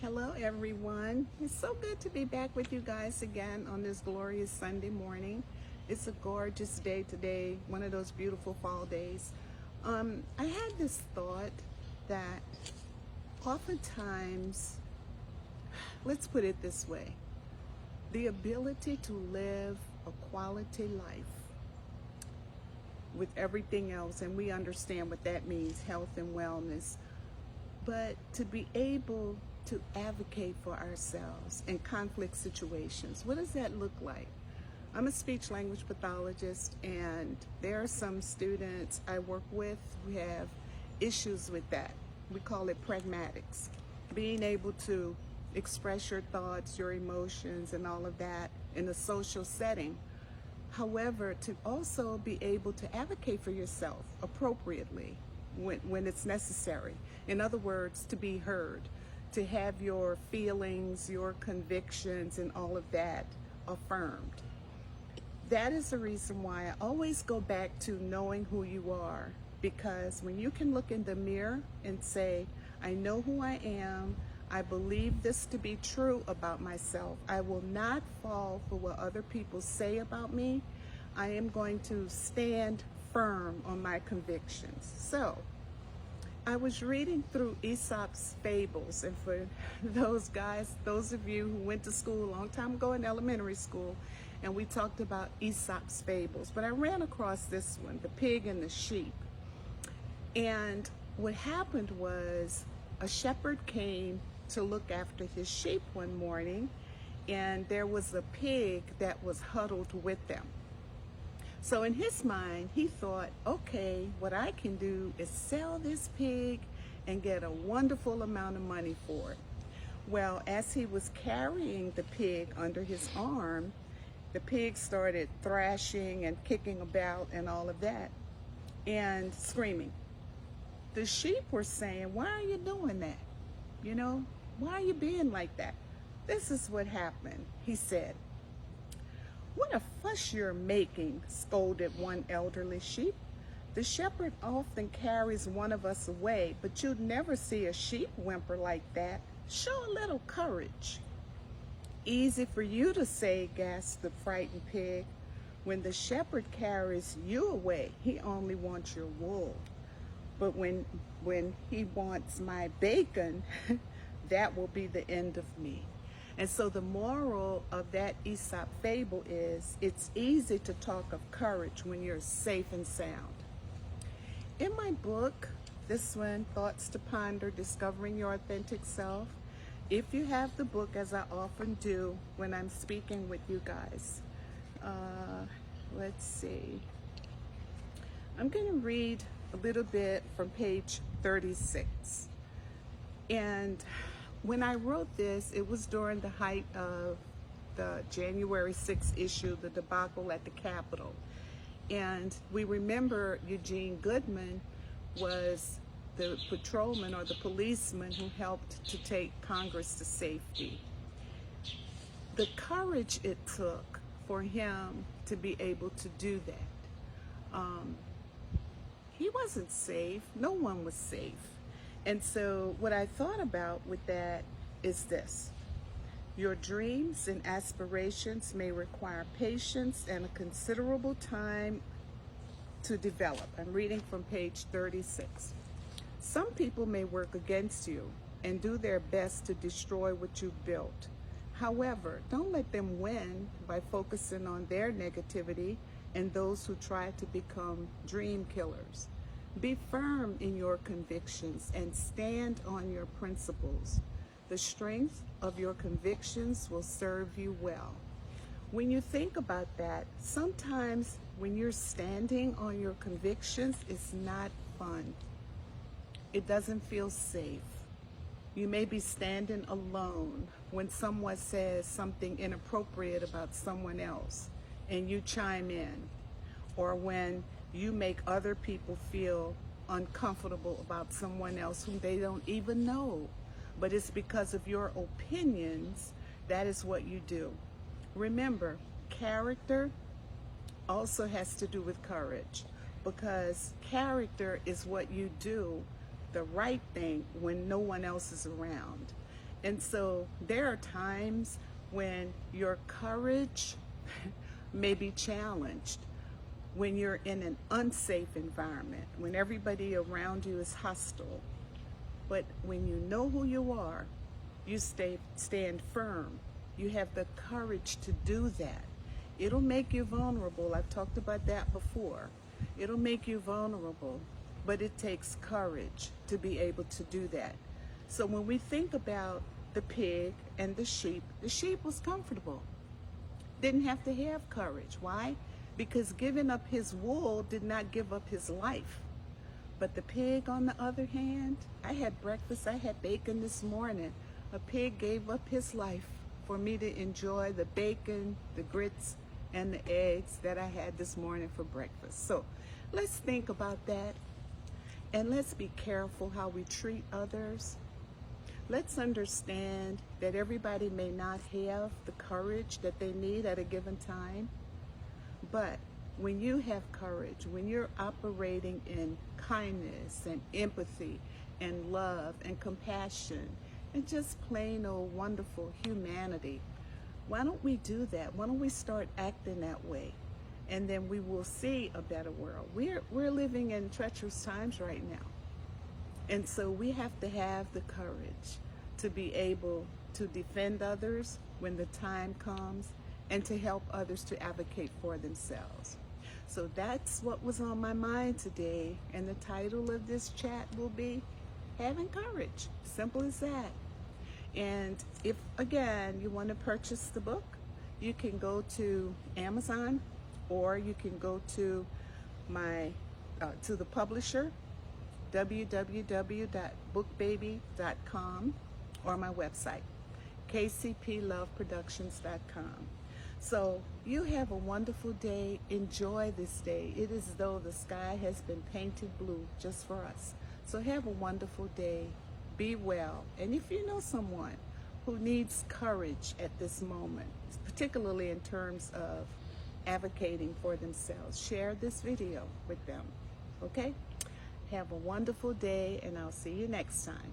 Hello everyone. It's so good to be back with you guys again on this glorious Sunday morning. It's a gorgeous day today, one of those beautiful fall days. I had this thought that oftentimes, let's put it this way, the ability to live a quality life with everything else, and we understand what that means, health and wellness, but to be able to advocate for ourselves in conflict situations. What does that look like? I'm a speech language pathologist, and there are some students I work with who have issues with that. We call it pragmatics. Being able to express your thoughts, your emotions, and all of that in a social setting. However, to also be able to advocate for yourself appropriately when it's necessary. In other words, to be heard, to have your feelings, your convictions, and all of that affirmed. That is the reason why I always go back to knowing who you are, because when you can look in the mirror and say, I know who I am, I believe this to be true about myself, I will not fall for what other people say about me, I am going to stand firm on my convictions. So, I was reading through Aesop's fables, and for those of you who went to school a long time ago in elementary school, and we talked about Aesop's fables, but I ran across this one, the pig and the sheep. And what happened was a shepherd came to look after his sheep one morning, and there was a pig that was huddled with them. So in his mind, he thought, okay, what I can do is sell this pig and get a wonderful amount of money for it. Well, as he was carrying the pig under his arm, the pig started thrashing and kicking about and all of that and screaming. The sheep were saying, why are you doing that? You know, why are you being like that? This is what happened, he said. What a fuss you're making, scolded one elderly sheep. The shepherd often carries one of us away, but you'd never see a sheep whimper like that. Show a little courage. Easy for you to say, gasped the frightened pig. When the shepherd carries you away, he only wants your wool. But when he wants my bacon, that will be the end of me. And so the moral of that Aesop fable is, it's easy to talk of courage when you're safe and sound. In my book, this one, Thoughts to Ponder, Discovering Your Authentic Self, if you have the book, as I often do when I'm speaking with you guys, let's see. I'm going to read a little bit from page 36. And when I wrote this, it was during the height of the January 6th issue, the debacle at the Capitol. And we remember Eugene Goodman was the patrolman or the policeman who helped to take Congress to safety. The courage it took for him to be able to do that. He wasn't safe. No one was safe. And so what I thought about with that is this. Your dreams and aspirations may require patience and a considerable time to develop. I'm reading from page 36. Some people may work against you and do their best to destroy what you've built. However, don't let them win by focusing on their negativity and those who try to become dream killers. Be firm in your convictions and stand on your principles. The strength of your convictions will serve you well. When you think about that, sometimes when you're standing on your convictions, it's not fun. It doesn't feel safe. You may be standing alone when someone says something inappropriate about someone else and you chime in, or when you make other people feel uncomfortable about someone else whom they don't even know. But it's because of your opinions, that is what you do. Remember, character also has to do with courage, because character is what you do the right thing when no one else is around. And so there are times when your courage may be challenged, when you're in an unsafe environment, when everybody around you is hostile. But when you know who you are, you stand firm. You have the courage to do that. It'll make you vulnerable. I've talked about that before. It'll make you vulnerable, but it takes courage to be able to do that. So when we think about the pig and the sheep was comfortable. Didn't have to have courage. Why? Because giving up his wool did not give up his life. But the pig, on the other hand, I had breakfast, I had bacon this morning. A pig gave up his life for me to enjoy the bacon, the grits, and the eggs that I had this morning for breakfast. So let's think about that, and let's be careful how we treat others. Let's understand that everybody may not have the courage that they need at a given time, but when you have courage, when you're operating in kindness and empathy and love and compassion and just plain old wonderful humanity, why don't we do that? Why don't we start acting that way? And then we will see a better world. We're living in treacherous times right now. And so we have to have the courage to be able to defend others when the time comes and to help others to advocate for themselves. So that's what was on my mind today, and the title of this chat will be Having Courage. Simple as that. And if, again, you want to purchase the book, you can go to Amazon, or you can go to my to the publisher, www.bookbaby.com, or my website, kcploveproductions.com. So you have a wonderful day. Enjoy this day. It is as though the sky has been painted blue just for us. So have a wonderful day. Be well. And if you know someone who needs courage at this moment, particularly in terms of advocating for themselves, share this video with them. Okay? Have a wonderful day, and I'll see you next time.